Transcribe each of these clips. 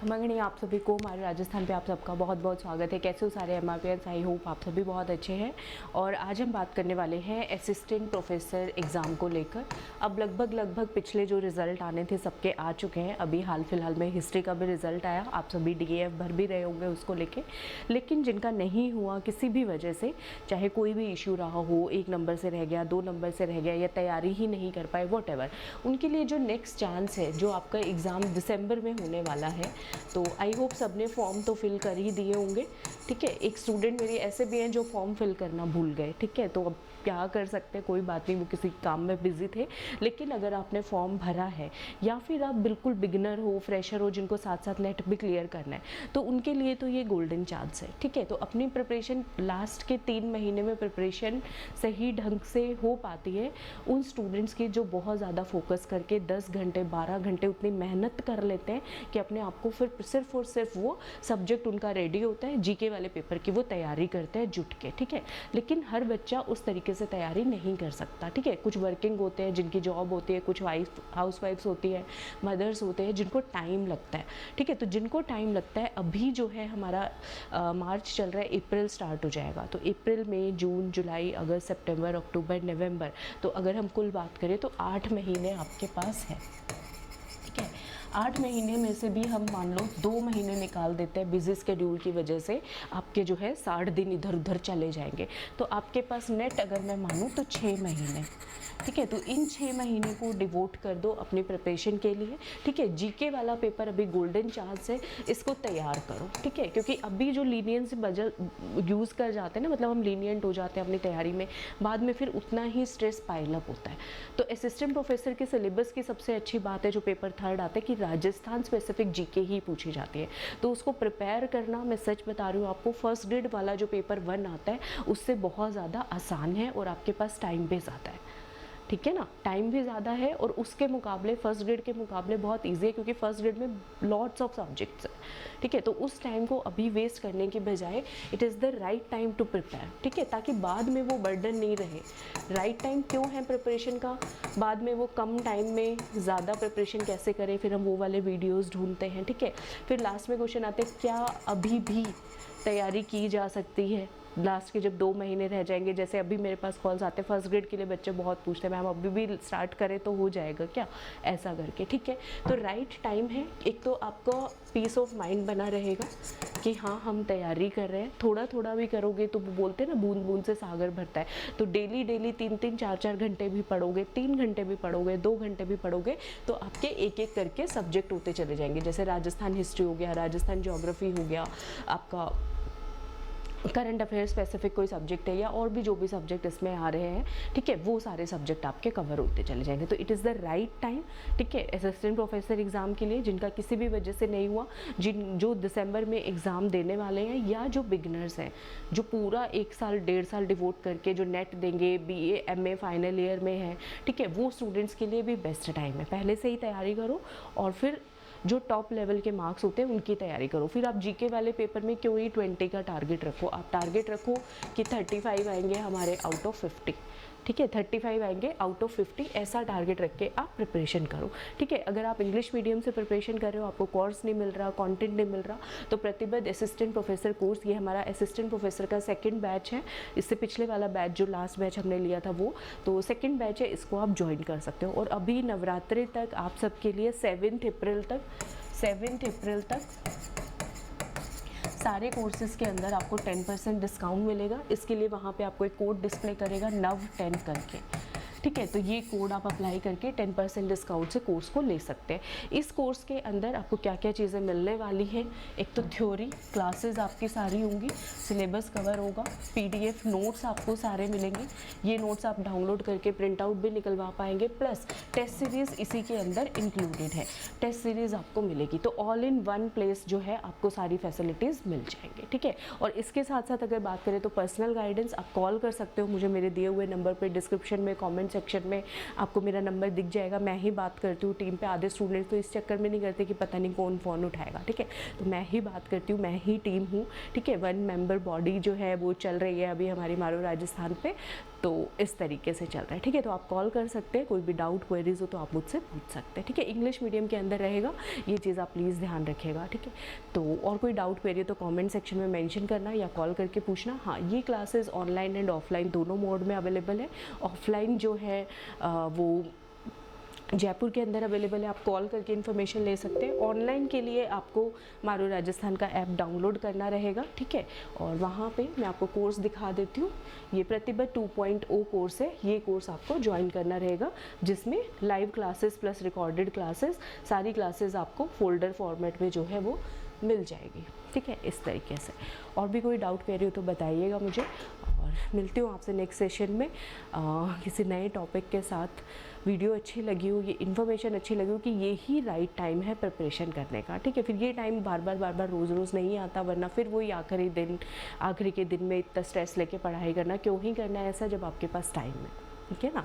खमंगणी आप सभी को हमारे राजस्थान पे आप सबका बहुत बहुत स्वागत है। कैसे हो सारे MRPs? आई होप आप सभी बहुत अच्छे हैं। और आज हम बात करने वाले हैं असिस्टेंट प्रोफेसर एग्ज़ाम को लेकर। अब लगभग पिछले जो रिज़ल्ट आने थे सबके आ चुके हैं। अभी हाल फिलहाल में हिस्ट्री का भी रिज़ल्ट आया, आप सभी DAF भर भी रहे होंगे उसको लेके। लेकिन जिनका नहीं हुआ किसी भी वजह से, चाहे कोई भी इशू रहा हो, 1 नंबर से रह गया, 2 नंबर से रह गया या तैयारी ही नहीं कर पाए, वॉटएवर, उनके लिए जो नेक्स्ट चांस है, जो आपका एग्ज़ाम दिसंबर में होने वाला है, तो आई होप सबने फॉर्म तो फिल कर ही दिए होंगे। ठीक है, एक स्टूडेंट मेरी ऐसे भी हैं जो फॉर्म फिल करना भूल गए। ठीक है, तो अब क्या कर सकते हैं, कोई बात नहीं, वो किसी काम में बिजी थे। लेकिन अगर आपने फॉर्म भरा है या फिर आप बिल्कुल बिगिनर हो, फ्रेशर हो, जिनको साथ साथ नेट भी क्लियर करना है, तो उनके लिए तो ये गोल्डन चांस है। ठीक है, तो अपनी प्रिपरेशन लास्ट के 3 महीने में प्रिपरेशन सही ढंग से हो पाती है उन स्टूडेंट्स की जो बहुत ज़्यादा फोकस करके 10 घंटे 12 घंटे उतनी मेहनत कर लेते हैं कि अपने आप को फिर सिर्फ और सिर्फ वो सब्जेक्ट उनका रेडी होता है, जीके वाले पेपर की वो तैयारी करते हैं जुट के। ठीक है, लेकिन हर बच्चा उस तरीके से तैयारी नहीं कर सकता। ठीक है, कुछ वर्किंग होते हैं, जिनकी जॉब होती है, कुछ हाउस वाइफ्स होती है, मदर्स होते हैं, जिनको टाइम लगता है। ठीक है, तो जिनको टाइम लगता है, अभी जो है हमारा मार्च चल रहा है, अप्रैल स्टार्ट हो जाएगा, तो अप्रैल मई जून जुलाई अगस्त सितंबर अक्टूबर नवंबर, तो अगर हम कुल बात करें तो 8 महीने आपके पास है। ठीक है, 8 महीने में से भी हम मान लो 2 महीने निकाल देते हैं बिजी स्केड्यूल की वजह से, आपके जो है 60 दिन इधर उधर चले जाएंगे, तो आपके पास नेट अगर मैं मानूँ तो 6 महीने। ठीक है, तो इन 6 महीने को डिवोट कर दो अपनी प्रिपरेशन के लिए। ठीक है, जीके वाला पेपर अभी गोल्डन चांस है, इसको तैयार करो। ठीक है, क्योंकि अभी जो लीनियंस यूज़ कर जाते हैं ना, मतलब हम लीनियंट हो जाते हैं अपनी तैयारी में, बाद में फिर उतना ही स्ट्रेस पाइल अप होता है। तो असिस्टेंट प्रोफेसर के सिलेबस की सबसे अच्छी बात है जो पेपर 3 आता है कि राजस्थान स्पेसिफिक जीके ही पूछी जाती है, तो उसको प्रिपेयर करना, मैं सच बता रही हूँ आपको, फर्स्ट ग्रेड वाला जो पेपर 1 आता है उससे बहुत ज़्यादा आसान है और आपके पास टाइम भी ज़्यादा है। ठीक है ना, टाइम भी ज़्यादा है और उसके मुकाबले फर्स्ट ग्रेड के मुकाबले बहुत ईजी है, क्योंकि फर्स्ट ग्रेड में लॉट्स ऑफ सब्जेक्ट्स है। ठीक है, तो उस टाइम को अभी वेस्ट करने की बजाय it is the right time to prepare. ठीक है, ताकि बाद में वो बर्डन नहीं रहे। राइट टाइम क्यों है प्रिपरेशन का, बाद में वो कम टाइम में ज़्यादा प्रिपरेशन कैसे करें, फिर हम वो वाले वीडियोज़ ढूंढते हैं। ठीक है, फिर लास्ट में क्वेश्चन आते हैं, क्या अभी भी तैयारी की जा सकती है लास्ट के जब 2 महीने रह जाएंगे। जैसे अभी मेरे पास कॉल्स आते हैं, फर्स्ट ग्रेड के लिए बच्चे बहुत पूछते हैं, मैम अभी भी स्टार्ट करें तो हो जाएगा क्या, ऐसा करके। ठीक है, तो राइट टाइम है। एक तो आपको पीस ऑफ माइंड बना रहेगा कि हाँ हम तैयारी कर रहे हैं, थोड़ा थोड़ा भी करोगे तो वो बोलते हैं ना, बूंद बूंद से सागर भरता है। तो डेली 3-3 4-4 घंटे भी पढ़ोगे, 3 घंटे भी पढ़ोगे, 2 घंटे भी पढ़ोगे, तो आपके एक एक करके सब्जेक्ट होते चले जाएंगे। जैसे राजस्थान हिस्ट्री हो गया, राजस्थान ज्योग्राफी हो गया, आपका करंट अफेयर स्पेसिफिक कोई सब्जेक्ट है, या और भी जो भी सब्जेक्ट इसमें आ रहे हैं, ठीक है, वो सारे सब्जेक्ट आपके कवर होते चले जाएंगे। तो it is the right time, ठीक है, असिस्टेंट प्रोफेसर एग्ज़ाम के लिए, जिनका किसी भी वजह से नहीं हुआ, जो दिसंबर में एग्ज़ाम देने वाले हैं, या जो बिगनर्स हैं, जो पूरा 1 साल 1.5 साल डिवोट करके जो नेट देंगे, BA MA फाइनल ईयर में है, ठीक है, वो स्टूडेंट्स के लिए भी बेस्ट टाइम है। पहले से ही तैयारी करो और फिर जो टॉप लेवल के मार्क्स होते हैं उनकी तैयारी करो। फिर आप जीके वाले पेपर में क्यों ही 20 का टारगेट रखो, आप टारगेट रखो कि 35 आएंगे हमारे आउट ऑफ 50। ठीक है, 35 आएंगे आउट ऑफ 50, ऐसा टारगेट रख के आप प्रिपरेशन करो। ठीक है, अगर आप इंग्लिश मीडियम से प्रिपरेशन कर रहे हो, आपको कोर्स नहीं मिल रहा, कंटेंट नहीं मिल रहा, तो प्रतिबद्ध असिस्टेंट प्रोफेसर कोर्स, ये हमारा असिस्टेंट प्रोफेसर का 2nd बैच है। इससे पिछले वाला बैच जो लास्ट बैच हमने लिया था वो तो 2nd बैच है, इसको आप ज्वाइन कर सकते हो। और अभी नवरात्रि तक आप सबके लिए 7 अप्रैल तक सारे कोर्सेज़ के अंदर आपको 10% डिस्काउंट मिलेगा। इसके लिए वहाँ पे आपको एक कोड डिस्प्ले करेगा NOW10 करके। ठीक है, तो ये कोड आप अप्लाई करके 10% डिस्काउंट से कोर्स को ले सकते हैं। इस कोर्स के अंदर आपको क्या क्या चीज़ें मिलने वाली हैं, एक तो थ्योरी क्लासेस आपकी सारी होंगी, सिलेबस कवर होगा, PDF नोट्स आपको सारे मिलेंगे, ये नोट्स आप डाउनलोड करके प्रिंट आउट भी निकलवा पाएंगे, प्लस टेस्ट सीरीज़ इसी के अंदर इंक्लूडेड है, टेस्ट सीरीज़ आपको मिलेगी। तो ऑल इन वन प्लेस जो है आपको सारी फैसिलिटीज़ मिल जाएंगे। ठीक है, और इसके साथ साथ अगर बात करें तो पर्सनल गाइडेंस आप कॉल कर सकते हो मुझे, मेरे दिए हुए नंबर पर डिस्क्रिप्शन में कॉमेंट कमेंट सेक्शन में आपको मेरा नंबर दिख जाएगा। मैं ही बात करती हूँ टीम पे। आधे स्टूडेंट तो इस चक्कर में नहीं करते कि पता नहीं कौन फ़ोन उठाएगा, ठीक है, तो मैं ही बात करती हूँ, मैं ही टीम हूँ, ठीक है। 1 मेंबर बॉडी जो है वो चल रही है अभी हमारी मारू राजस्थान पे, तो इस तरीके से चल रहा है, ठीक है। तो आप कॉल कर सकते हैं, कोई भी डाउट क्वेरीज हो तो आप मुझसे पूछ सकते हैं, ठीक है। इंग्लिश मीडियम के अंदर रहेगा, ये चीज़ आप प्लीज़ ध्यान रखिएगा, ठीक है। तो और कोई डाउट क्वेरी तो कमेंट सेक्शन में मेंशन करना या कॉल करके पूछना। हाँ, ये क्लासेस ऑनलाइन एंड ऑफलाइन दोनों मोड में अवेलेबल है। ऑफलाइन जो है वो जयपुर के अंदर अवेलेबल है, आप कॉल करके इन्फॉर्मेशन ले सकते हैं। ऑनलाइन के लिए आपको मारू राजस्थान का ऐप डाउनलोड करना रहेगा, ठीक है। और वहाँ पे मैं आपको कोर्स दिखा देती हूँ। ये प्रतिभा 2.0 कोर्स है, ये कोर्स आपको ज्वाइन करना रहेगा, जिसमें live classes plus recorded classes, सारी क्लासेस आपको फोल्डर फॉर्मेट में जो है वो मिल जाएगी, ठीक है, इस तरीके से। और भी कोई डाउट क्वेरी हो तो बताइएगा मुझे, और मिलती हूँ आपसे नेक्स्ट सेशन में किसी नए टॉपिक के साथ। वीडियो अच्छी लगी हो, ये इन्फॉर्मेशन अच्छी लगी हो कि ये ही राइट टाइम है प्रिपरेशन करने का, ठीक है। फिर ये टाइम बार बार रोज़ नहीं आता, वरना फिर वही आखिरी के दिन में इतना स्ट्रेस लेके पढ़ाई करना, क्यों ही करना है ऐसा जब आपके पास टाइम है, ठीक है ना।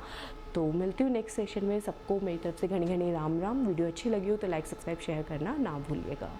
तो मिलती हूँ नेक्स्ट सेशन में। सबको मेरी तरफ से घनी घनी राम राम। वीडियो अच्छी लगी हो तो लाइक सब्सक्राइब शेयर करना ना भूलिएगा।